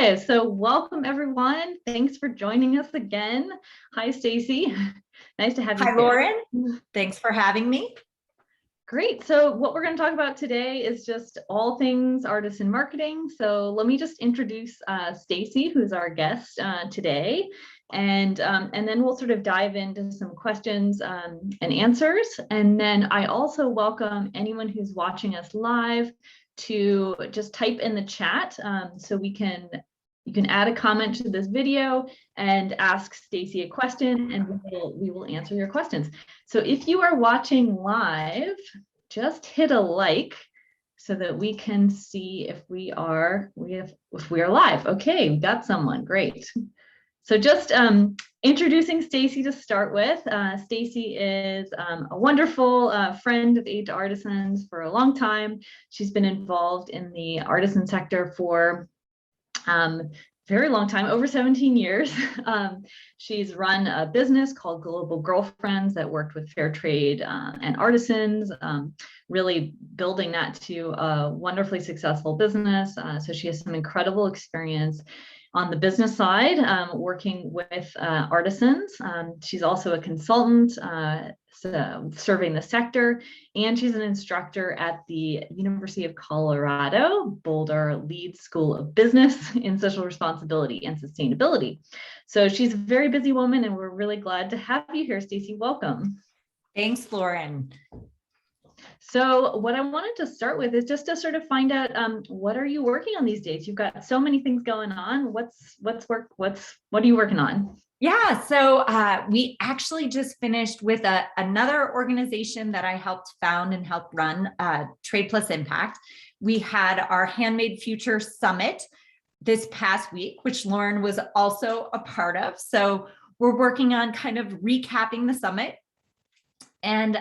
So welcome everyone. Thanks for joining us again. Hi, Stacey. Nice to have you Hi, here. Lauren. Thanks for having me. Great. So what we're going to talk about today is just all things artisan marketing. So let me just introduce Stacey, who's our guest today. And then we'll sort of dive into some questions and answers. And then I also welcome anyone who's watching us live to just type in the chat so you can add a comment to this video and ask Stacey a question, and we will answer your questions. So if you are watching live, just hit a like so that we can see if we are live. Okay, we got someone. Great. So just introducing Stacey to start with. Stacey is a wonderful friend of Aid to Artisans for a long time. She's been involved in the artisan sector for very long time, over 17 years. She's run a business called Global Girlfriends that worked with fair trade and artisans, really building that to a wonderfully successful business. So she has some incredible experience on the business side, working with artisans. She's also a consultant serving the sector, and she's an instructor at the University of Colorado, Boulder, Leeds School of Business in Social Responsibility and Sustainability. So she's a very busy woman, and we're really glad to have you here, Stacey. Welcome. Thanks, Lauren. So what I wanted to start with is just to sort of find out what are you working on these days? You've got so many things going on. What are you working on? Yeah, so we actually just finished with another organization that I helped found and help run, Trade Plus Impact. We had our Handmade Future Summit this past week, which Lauren was also a part of. So we're working on kind of recapping the summit. And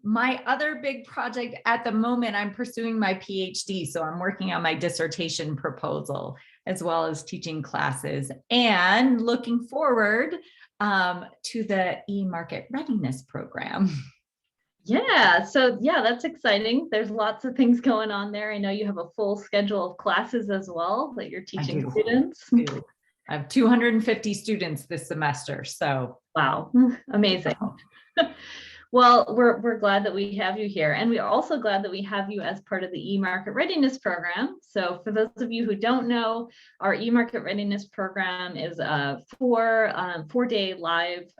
my other big project at the moment, I'm pursuing my PhD. So I'm working on my dissertation proposal, as well as teaching classes and looking forward to the e-market readiness program. Yeah, so yeah, that's exciting. There's lots of things going on there. I know you have a full schedule of classes as well that you're teaching students. I have 250 students this semester, so. Wow, amazing. Well, we're glad that we have you here, and we're also glad that we have you as part of the e-market readiness program. So for those of you who don't know, our e-market readiness program is a four-day live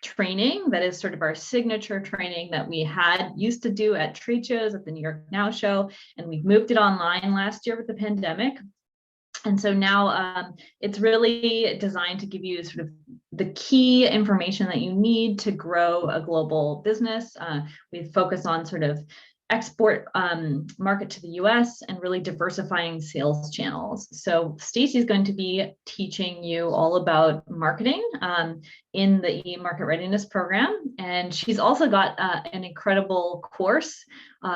training that is sort of our signature training that we used to do at trade shows at the New York Now show, and we moved it online last year with the pandemic. And so now it's really designed to give you sort of the key information that you need to grow a global business. We focus on sort of export market to the US and really diversifying sales channels. So Stacey is going to be teaching you all about marketing in the e-market readiness program. And she's also got an incredible course,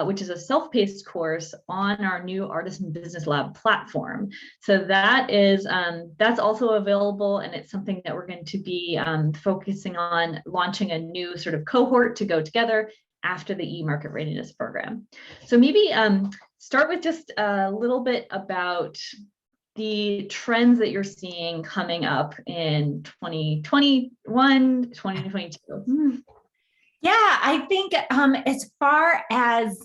which is a self-paced course on our new Artisan Business Lab platform. So that's also available, and it's something that we're going to be focusing on launching a new sort of cohort to go together after the e-market readiness program. So maybe start with just a little bit about the trends that you're seeing coming up in 2021, 2022. Yeah, I think as far as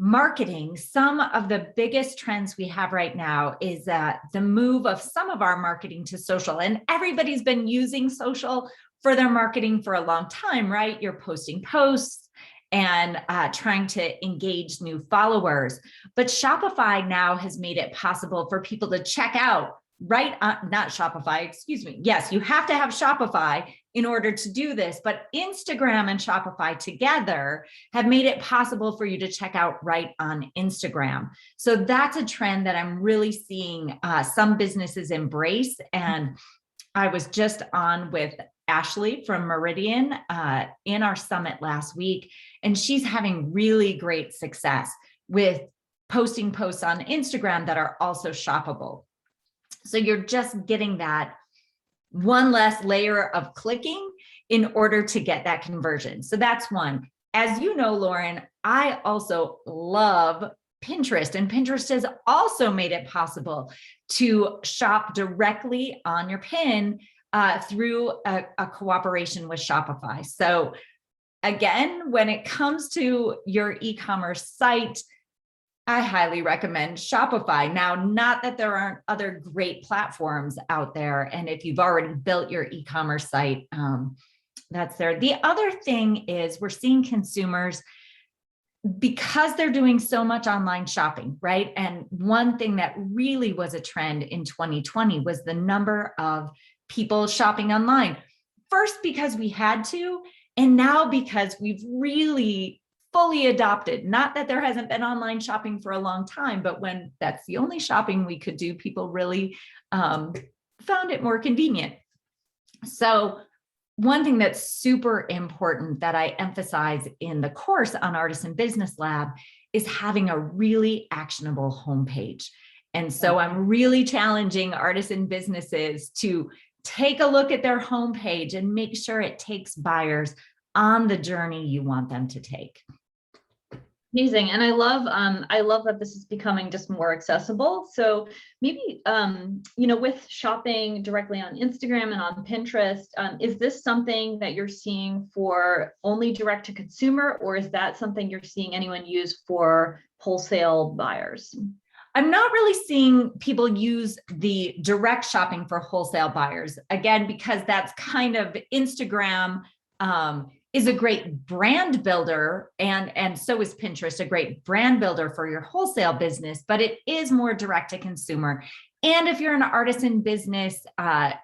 marketing, some of the biggest trends we have right now is the move of some of our marketing to social. And everybody's been using social for their marketing for a long time, right? You're posting posts and trying to engage new followers. But Shopify now has made it possible for people to check out not Shopify, excuse me. Yes, you have to have Shopify in order to do this, but Instagram and Shopify together have made it possible for you to check out right on Instagram. So that's a trend that I'm really seeing some businesses embrace. And I was just on with Ashley from Meridian in our summit last week, and she's having really great success with posting posts on Instagram that are also shoppable. So you're just getting that one less layer of clicking in order to get that conversion. So that's one. As you know, Lauren, I also love Pinterest, and Pinterest has also made it possible to shop directly on your pin through a cooperation with Shopify. So again, when it comes to your e-commerce site, I highly recommend Shopify. Now, not that there aren't other great platforms out there. And if you've already built your e-commerce site, that's there. The other thing is we're seeing consumers, because they're doing so much online shopping, right? And one thing that really was a trend in 2020 was the number of people shopping online. First, because we had to, and now because we've really fully adopted. Not that there hasn't been online shopping for a long time, but when that's the only shopping we could do, people really found it more convenient. So one thing that's super important that I emphasize in the course on Artisan Business Lab is having a really actionable homepage. And so I'm really challenging artisan businesses to take a look at their homepage and make sure it takes buyers on the journey you want them to take. Amazing. And I love that this is becoming just more accessible. So maybe, with shopping directly on Instagram and on Pinterest, is this something that you're seeing for only direct to consumer, or is that something you're seeing anyone use for wholesale buyers? I'm not really seeing people use the direct shopping for wholesale buyers, again, because that's kind of Instagram, is a great brand builder, and so is Pinterest, a great brand builder for your wholesale business, but it is more direct to consumer. And if you're an artisan business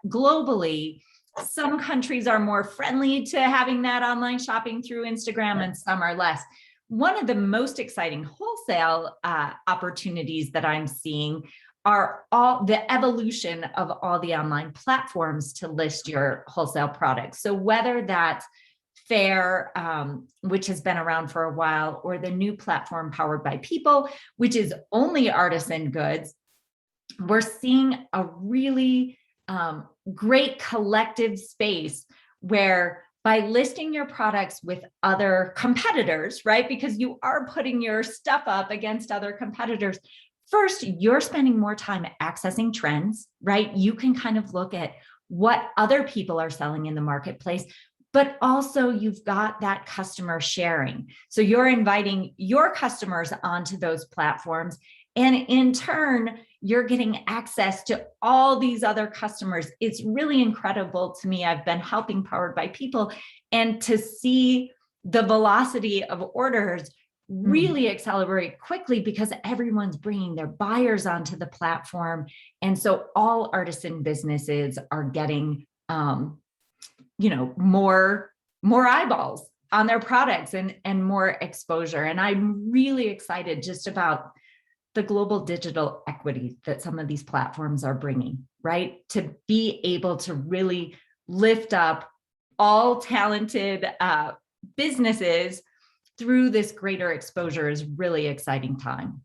globally, some countries are more friendly to having that online shopping through Instagram and some are less. One of the most exciting wholesale opportunities that I'm seeing are all the evolution of all the online platforms to list your wholesale products. So whether that's Fair, which has been around for a while, or the new platform Powered by People, which is only artisan goods, we're seeing a really great collective space where by listing your products with other competitors, right? Because you are putting your stuff up against other competitors. First, you're spending more time accessing trends, right? You can kind of look at what other people are selling in the marketplace, but also you've got that customer sharing. So you're inviting your customers onto those platforms. And in turn, you're getting access to all these other customers. It's really incredible to me. I've been helping Powered by People, and to see the velocity of orders really accelerate quickly because everyone's bringing their buyers onto the platform. And so all artisan businesses are getting more eyeballs on their products and more exposure. And I'm really excited just about the global digital equity that some of these platforms are bringing, right? To be able to really lift up all talented businesses through this greater exposure is really exciting time.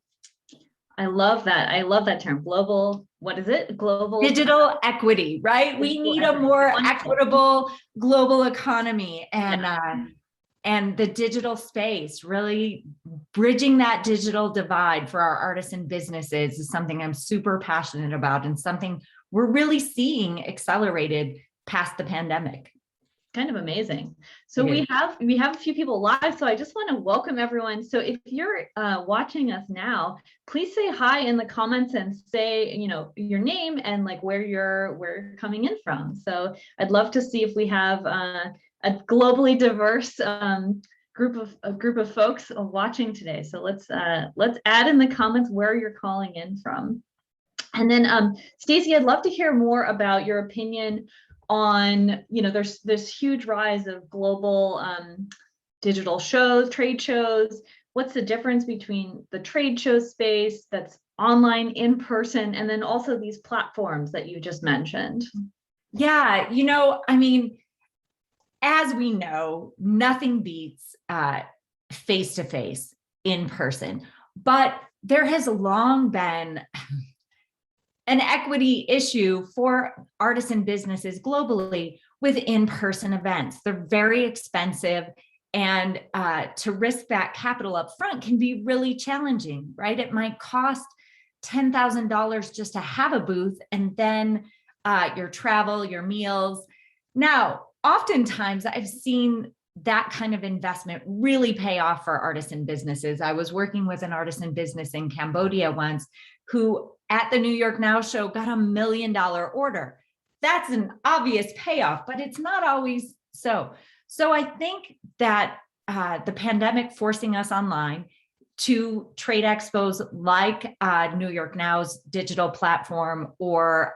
I love that. I love that term. Global, what is it? Global digital equity, right? We need a more equitable global economy, and the digital space, really bridging that digital divide for our artisan businesses is something I'm super passionate about, and something we're really seeing accelerated past the pandemic. Kind of amazing. So we have a few people live, so I just want to welcome everyone. So if you're watching us now, please say hi in the comments and say your name and like where you're coming in from. So I'd love to see if we have a globally diverse group of folks watching today. So let's add in the comments where you're calling in from. And then Stacey, I'd love to hear more about your opinion on, there's this huge rise of global digital shows, trade shows. What's the difference between the trade show space that's online, in person, and then also these platforms that you just mentioned? Yeah, as we know, nothing beats face-to-face, in person, but there has long been an equity issue for artisan businesses globally with in-person events. They're very expensive, and to risk that capital up front can be really challenging, right? It might cost $10,000 just to have a booth, and then your travel, your meals. Now, oftentimes I've seen that kind of investment really pay off for artisan businesses. I was working with an artisan business in Cambodia once who at the New York Now show got $1 million order. That's an obvious payoff, but it's not always so. So I think that the pandemic forcing us online to trade expos like New York Now's digital platform, or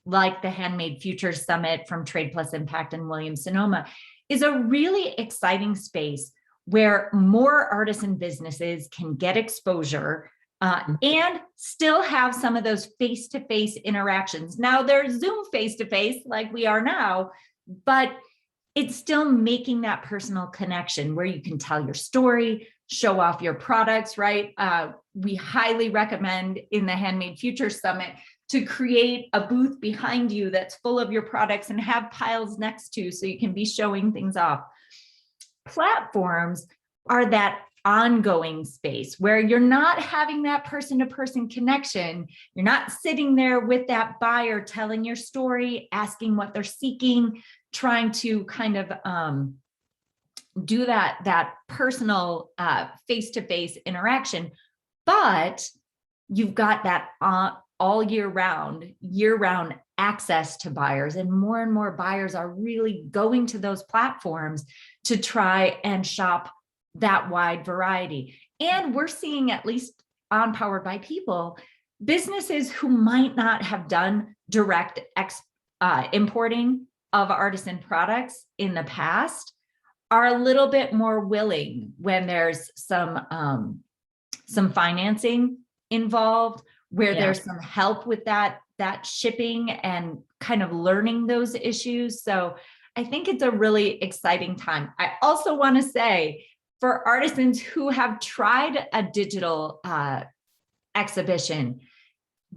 like the Handmade Futures Summit from Trade Plus Impact and Williams-Sonoma, is a really exciting space where more artisan businesses can get exposure and still have some of those face-to-face interactions. Now there's Zoom face-to-face like we are now, but it's still making that personal connection where you can tell your story, show off your products, right? We highly recommend in the Handmade Futures Summit to create a booth behind you that's full of your products and have piles next to so you can be showing things off. Platforms are that ongoing space where you're not having that person-to-person connection. You're not sitting there with that buyer telling your story, asking what they're seeking, trying to kind of do that personal face-to-face interaction, but you've got that all year round access to buyers, and more buyers are really going to those platforms to try and shop that wide variety. And we're seeing, at least on Powered by People, businesses who might not have done direct importing of artisan products in the past are a little bit more willing when there's some financing involved, where there's some help with that shipping and kind of learning those issues. So I think it's a really exciting time. I also want to say, for artisans who have tried a digital exhibition,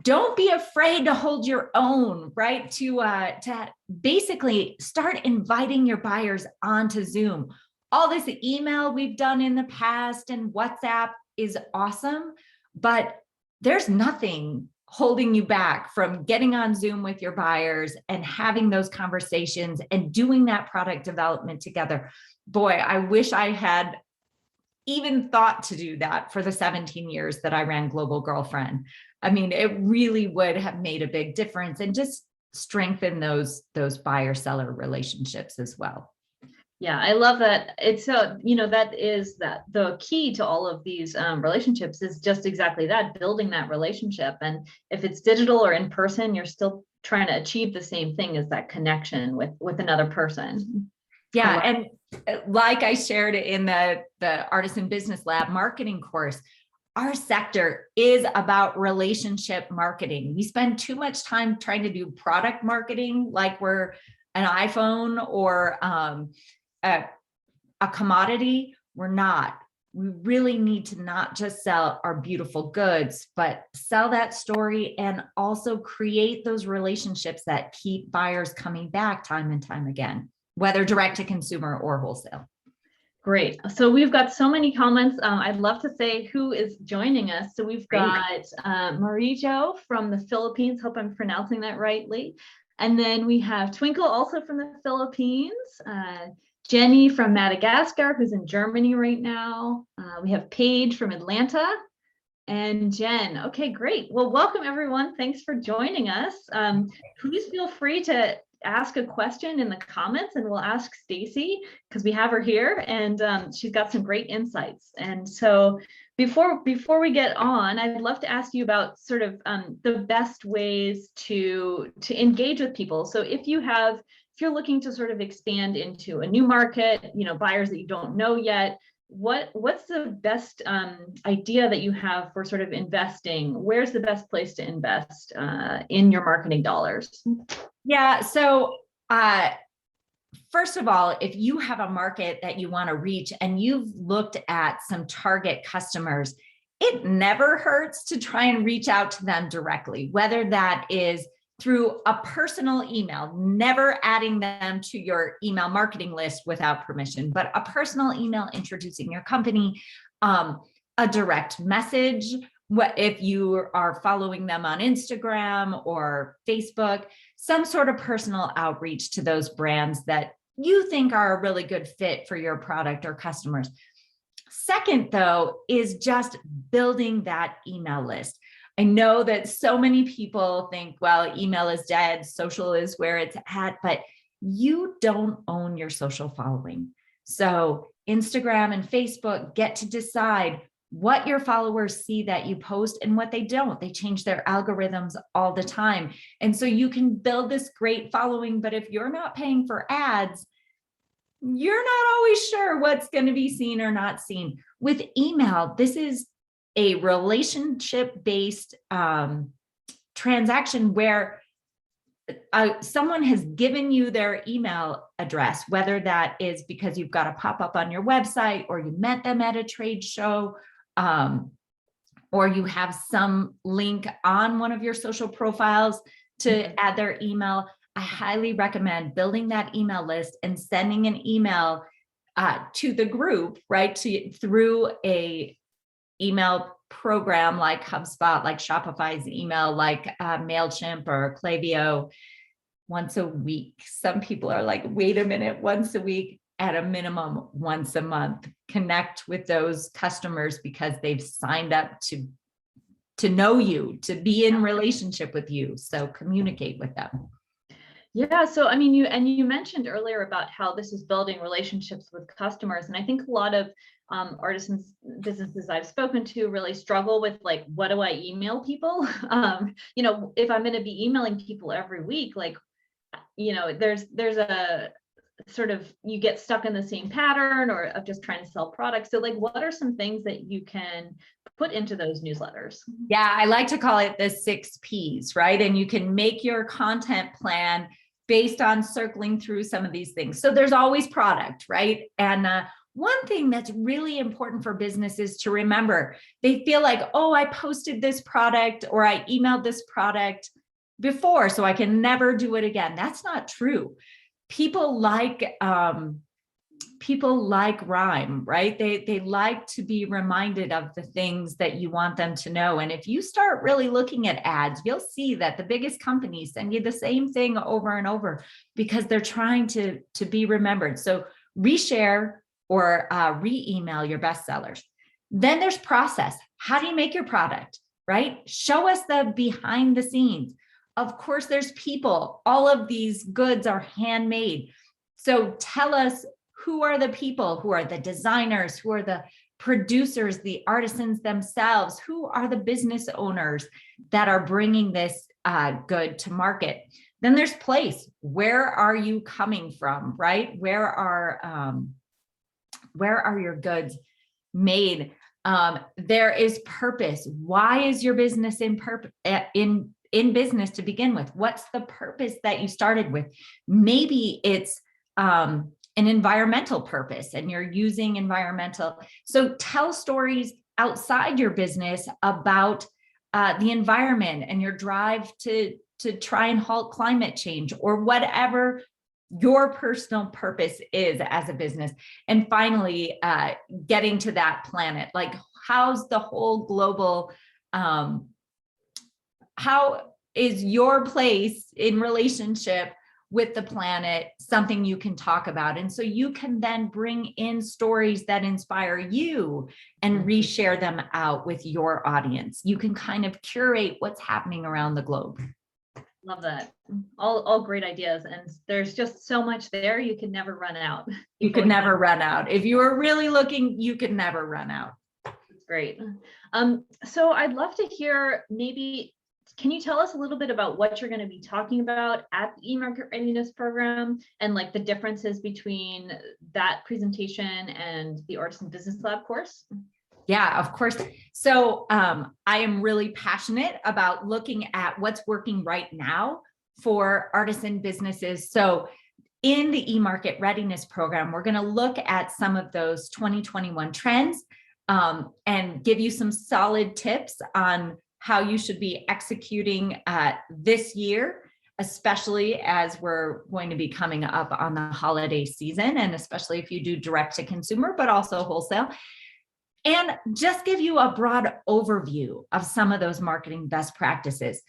don't be afraid to hold your own, right? To basically start inviting your buyers onto Zoom. All this email we've done in the past and WhatsApp is awesome, but there's nothing holding you back from getting on Zoom with your buyers and having those conversations and doing that product development together. Boy, I wish I had even thought to do that for the 17 years that I ran Global Girlfriend. I mean, it really would have made a big difference and just strengthen those buyer-seller relationships as well. Yeah, I love that. It's so, that is the key to all of these relationships is just exactly that, building that relationship. And if it's digital or in person, you're still trying to achieve the same thing as that connection with another person. Yeah, and like I shared in the Artisan Business Lab marketing course, our sector is about relationship marketing. We spend too much time trying to do product marketing like we're an iPhone or a commodity. We're not. We really need to not just sell our beautiful goods, but sell that story and also create those relationships that keep buyers coming back time and time again, whether direct to consumer or wholesale. Great. So we've got so many comments. I'd love to say who is joining us. So we've got Marijo from the Philippines. Hope I'm pronouncing that rightly. And then we have Twinkle, also from the Philippines. Jenny from Madagascar, who's in Germany right now. We have Paige from Atlanta. And Jen. Okay, great. Well, welcome everyone. Thanks for joining us. Please feel free to ask a question in the comments, and we'll ask Stacey because we have her here, and she's got some great insights. And so before we get on, I'd love to ask you about sort of the best ways to engage with people. So if you're looking to sort of expand into a new market, buyers that you don't know yet, what's the best idea that you have for sort of investing? Where's the best place to invest in your marketing dollars? Yeah. So first of all, if you have a market that you want to reach and you've looked at some target customers, it never hurts to try and reach out to them directly, whether that is through a personal email, never adding them to your email marketing list without permission, but a personal email introducing your company, a direct message what if you are following them on Instagram or Facebook, some sort of personal outreach to those brands that you think are a really good fit for your product or customers. Second, though, is just building that email list. I know that so many people think, well, email is dead, social is where it's at, but you don't own your social following. So Instagram and Facebook get to decide what your followers see that you post and what they don't. They change their algorithms all the time. And so you can build this great following, but if you're not paying for ads, you're not always sure what's going to be seen or not seen. With email, this is a relationship-based transaction where someone has given you their email address, whether that is because you've got a pop-up on your website or you met them at a trade show, or you have some link on one of your social profiles to add their email. I highly recommend building that email list and sending an email to the group, right? Through a email program like HubSpot, like Shopify's email, like MailChimp or Klaviyo, once a week. Some people are like, wait a minute, once a week, at a minimum, once a month. Connect with those customers because they've signed up to know you, to be in relationship with you. So communicate with them. Yeah, so I mean, you mentioned earlier about how this is building relationships with customers, and I think a lot of artisans businesses I've spoken to really struggle with, like, what do I email people? If I'm going to be emailing people every week, like, there's a sort of, you get stuck in the same pattern or of just trying to sell products. So, like, what are some things that you can put into those newsletters? Yeah, I like to call it the 6 Ps, right? And you can make your content plan based on circling through some of these things. So there's always product, right? And one thing that's really important for businesses to remember, they feel like, oh, I posted this product or I emailed this product before, so I can never do it again. That's not true. People like rhyme, right? They like to be reminded of the things that you want them to know. And if you start really looking at ads, you'll see that the biggest companies send you the same thing over and over because they're trying to be remembered. So reshare or re-email your bestsellers. Then there's process. How do you make your product, right? Show us the behind the scenes. Of course, there's people. All of these goods are handmade. So tell us, who are the people, who are the designers, who are the producers, the artisans themselves, who are the business owners that are bringing this good to market. Then there's place. Where are you coming from, right? Where are your goods made? There is purpose. Why is your business in business to begin with? What's the purpose that you started with? Maybe it's an environmental purpose and you're using environmental. So tell stories outside your business about the environment and your drive to try and halt climate change or whatever your personal purpose is as a business. And finally, getting to that planet, like how's the whole global, how is your place in relationship with the planet something you can talk about? And so you can then bring in stories that inspire you and reshare them out with your audience. You can kind of curate what's happening around the globe. Love that. All great ideas. And there's just so much there. You can never run out. You could never run out. If you are really looking, you can never run out. That's great. So I'd love to hear, maybe, can you tell us a little bit about what you're going to be talking about at the e-market readiness program and like the differences between that presentation and the Artisan Business Lab course? Yeah, of course. So I am really passionate about looking at what's working right now for artisan businesses. So in the e-market readiness program, we're going to look at some of those 2021 trends and give you some solid tips on how you should be executing this year, especially as we're going to be coming up on the holiday season, and especially if you do direct to consumer, but also wholesale. And just give you a broad overview of some of those marketing best practices.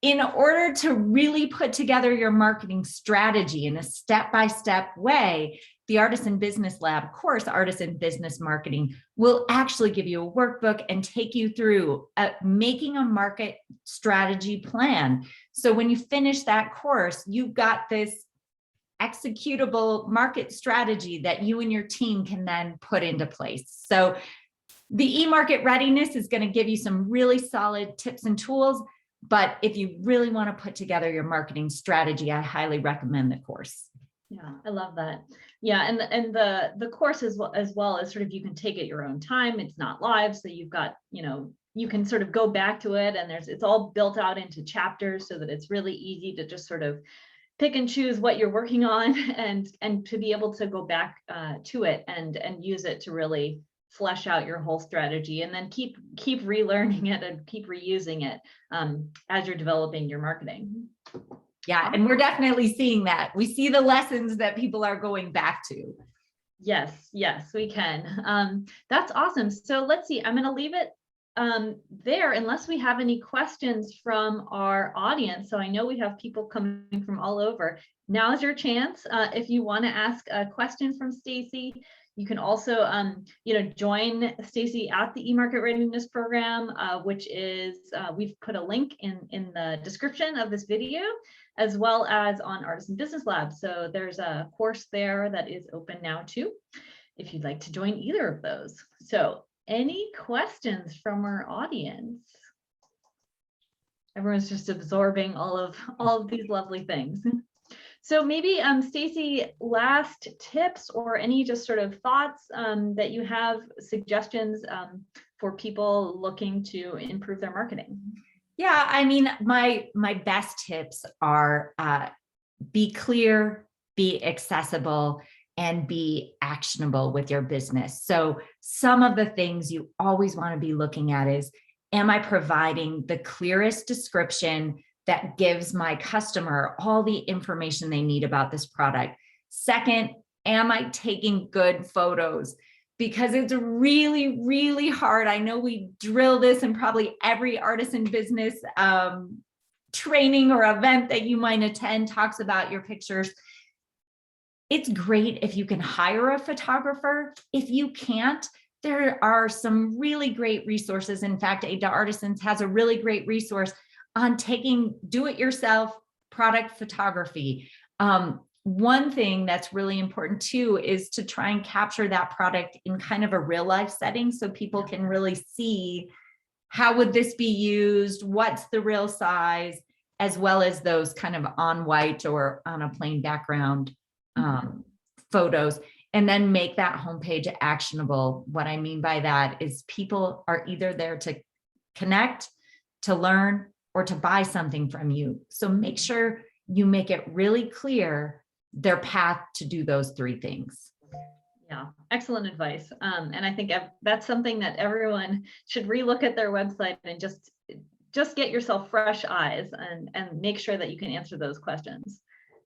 In order to really put together your marketing strategy in a step-by-step way, the Artisan Business Lab course, Artisan Business Marketing, will actually give you a workbook and take you through making a market strategy plan. So when you finish that course, you've got this executable market strategy that you and your team can then put into place. So the e-market readiness is going to give you some really solid tips and tools. But if you really want to put together your marketing strategy, I highly recommend the course. Yeah, I love that. Yeah, and the course as well as sort of, you can take at your own time. It's not live, so you've got, you can sort of go back to it, and it's all built out into chapters so that it's really easy to just sort of pick and choose what you're working on, and to be able to go back to it and use it to really flesh out your whole strategy, and then keep relearning it and keep reusing it as you're developing your marketing. Yeah, and we're definitely seeing that. We see the lessons that people are going back to. Yes, we can. That's awesome. So let's see, I'm going to leave it there unless we have any questions from our audience. So I know we have people coming from all over. Now's your chance. If you want to ask a question from Stacey, you can also, join Stacey at the e-market readiness program, which is, we've put a link in the description of this video, as well as on Artisan Business Lab. So there's a course there that is open now too, if you'd like to join either of those. So any questions from our audience? Everyone's just absorbing all of these lovely things. So maybe, Stacey, last tips or any just sort of thoughts that you have, suggestions for people looking to improve their marketing? Yeah, I mean, my best tips are be clear, be accessible, and be actionable with your business. So some of the things you always want to be looking at is, am I providing the clearest description that gives my customer all the information they need about this product? Second, am I taking good photos? Because it's really, really hard. I know we drill this in probably every artisan business training or event that you might attend talks about your pictures. It's great if you can hire a photographer. If you can't, there are some really great resources. In fact, Aid to Artisans has a really great resource on taking do-it-yourself product photography. One thing that's really important too is to try and capture that product in kind of a real life setting so people can really see how would this be used, what's the real size, as well as those kind of on white or on a plain background photos, and then make that homepage actionable. What I mean by that is people are either there to connect, to learn, or to buy something from you. So make sure you make it really clear their path to do those three things. Yeah, excellent advice. And I think that's something that everyone should relook at their website and just get yourself fresh eyes and make sure that you can answer those questions.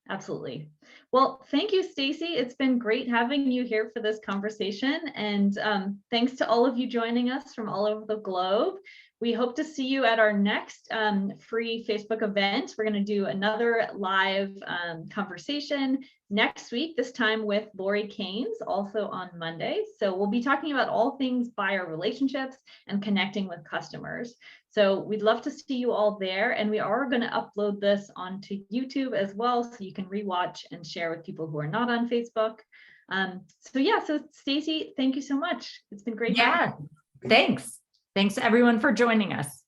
Absolutely. Well, thank you, Stacey. It's been great having you here for this conversation. And thanks to all of you joining us from all over the globe. We hope to see you at our next free Facebook event. We're going to do another live conversation next week, this time with Lori Keynes, also on Monday. So we'll be talking about all things buyer relationships and connecting with customers. So we'd love to see you all there. And we are going to upload this onto YouTube as well, so you can rewatch and share with people who are not on Facebook. So Stacey, thank you so much. It's been great. Yeah, thanks. Thanks everyone for joining us.